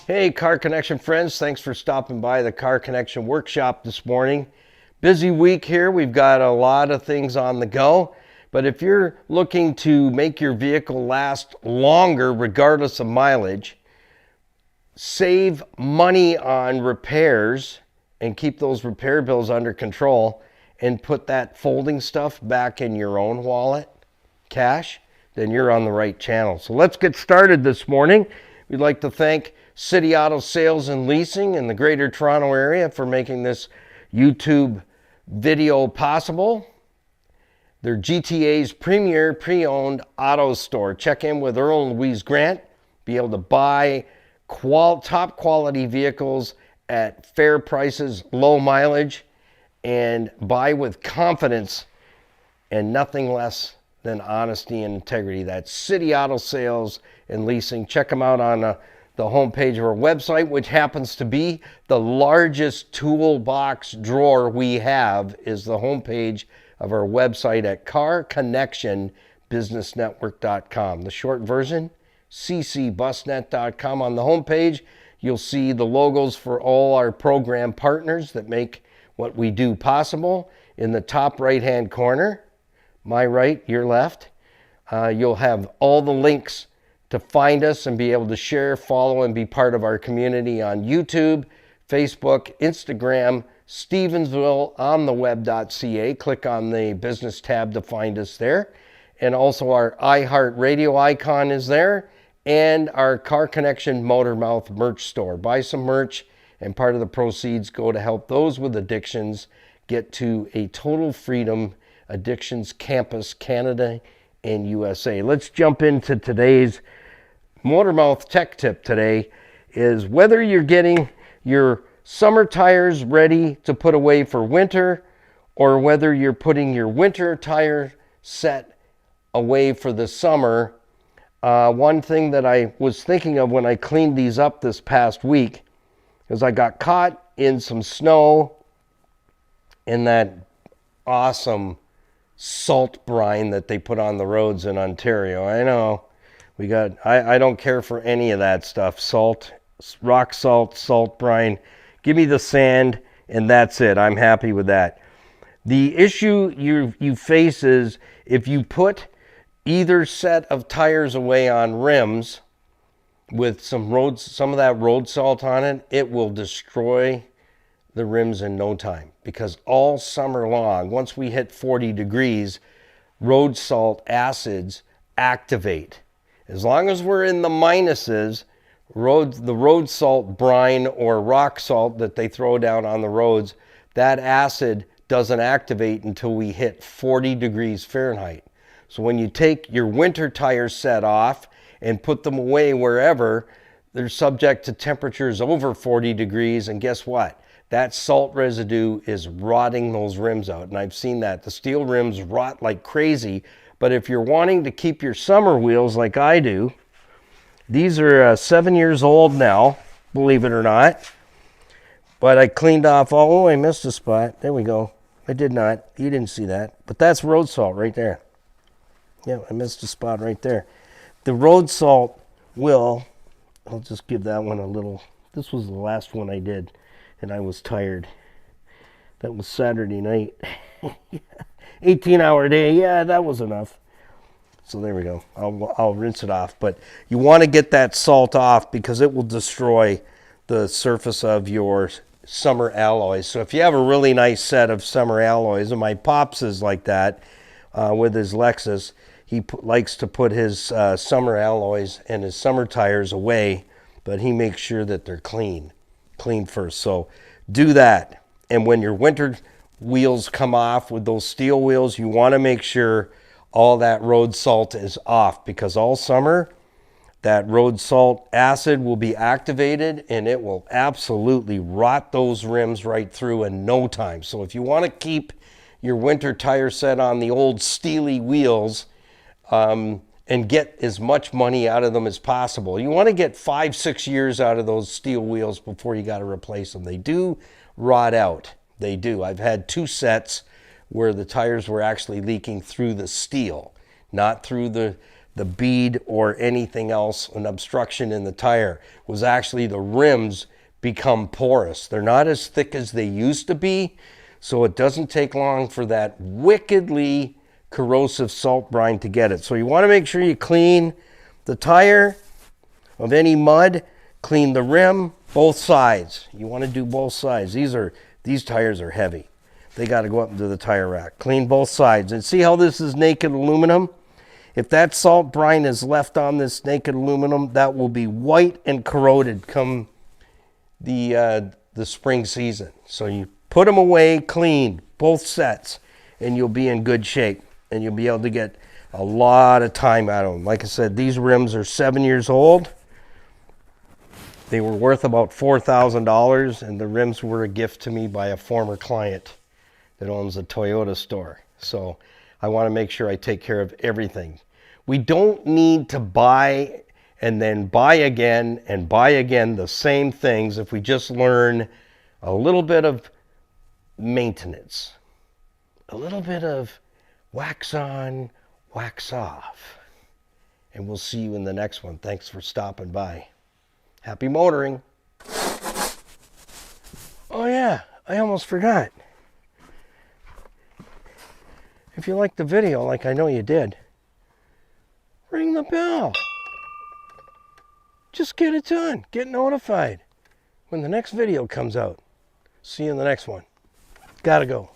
Hey, Car Connection friends, thanks for stopping by the Car Connection workshop this morning. Busy week here. We've got a lot of things on the go. But if you're looking to make your vehicle last longer regardless of mileage, save money on repairs and keep those repair bills under control and put that folding stuff back in your own wallet, cash, then you're on the right channel. So let's get started this morning. We'd like to thank City Auto Sales and Leasing in the Greater Toronto Area for making this YouTube video possible. They're GTA's premier pre-owned auto store. Check in with Earl and Louise Grant. Be able to buy top quality vehicles at fair prices, low mileage, and buy with confidence and nothing less than honesty and integrity. That's City Auto Sales and Leasing. Check them out on the homepage of our website, which happens to be the largest toolbox drawer we have, is the homepage of our website at carconnectionbusinessnetwork.com. The short version, ccbusnet.com. On the homepage, you'll see the logos for all our program partners that make what we do possible. In the top right-hand corner, my right, your left, you'll have all the links to find us and be able to share, follow, and be part of our community on YouTube, Facebook, Instagram, Stevensville, on the web.ca. Click on the business tab to find us there. And also our iHeartRadio icon is there, and our Car Connection Motormouth merch store. Buy some merch, and part of the proceeds go to help those with addictions get to a total freedom addictions campus, Canada and USA. Let's jump into today's Motormouth tech tip. Today is whether you're getting your summer tires ready to put away for winter, or whether you're putting your winter tire set away for the summer. One thing that I was thinking of when I cleaned these up this past week is I got caught in some snow in that awesome salt brine that they put on the roads in Ontario. I know I don't care for any of that stuff. Salt, rock salt, salt brine. Give me the sand and that's it. I'm happy with that. The issue you face is if you put either set of tires away on rims with some of that road salt on it, it will destroy the rims in no time, because all summer long, once we hit 40 degrees, road salt acids activate. As long as we're in the minuses, the road salt brine or rock salt that they throw down on the roads, that acid doesn't activate until we hit 40 degrees Fahrenheit. So when you take your winter tires set off and put them away wherever, they're subject to temperatures over 40 degrees, and guess what? That salt residue is rotting those rims out, and I've seen that. The steel rims rot like crazy, but if you're wanting to keep your summer wheels like I do, these are 7 years old now, believe it or not, but I cleaned off all, I missed a spot. There we go. I did not. You didn't see that, but that's road salt right there. Yeah, I missed a spot right there. The road salt I'll just give that one a little, this was the last one I did, and I was tired. That was Saturday night. 18-hour day. Yeah, that was enough. So there we go. I'll rinse it off. But you want to get that salt off because it will destroy the surface of your summer alloys. So if you have a really nice set of summer alloys, and my Pops is like that with his Lexus, he likes to put his summer alloys and his summer tires away, but he makes sure that they're clean first. So do that. And when your winter wheels come off with those steel wheels, you want to make sure all that road salt is off, because all summer that road salt acid will be activated and it will absolutely rot those rims right through in no time. So if you want to keep your winter tire set on the old steely wheels and get as much money out of them as possible, you want to get 5-6 years out of those steel wheels before you got to replace them. They do rot out. They do. I've had 2 sets where the tires were actually leaking through the steel, not through the the bead or anything else, an obstruction in the tire. It was actually the rims become porous. They're not as thick as they used to be, so it doesn't take long for that wickedly corrosive salt brine to get it. So you want to make sure you clean the tire of any mud, clean the rim, both sides. You want to do both sides. These tires are heavy. They got to go up into the tire rack. Clean both sides. And see how this is naked aluminum? If that salt brine is left on this naked aluminum, that will be white and corroded come the spring season. So you put them away clean, both sets, and you'll be in good shape. And you'll be able to get a lot of time out of them. Like I said, these rims are 7 years old. They were worth about $4,000, and the rims were a gift to me by a former client that owns a Toyota store. So I want to make sure I take care of everything. We don't need to buy and then buy again and buy again the same things if we just learn a little bit of maintenance, a little bit of wax on, wax off. And we'll see you in the next one. Thanks for stopping by. Happy motoring. Oh yeah, I almost forgot. If you liked the video, like I know you did, ring the bell. Just get it done. Get notified when the next video comes out. See you in the next one. Gotta go.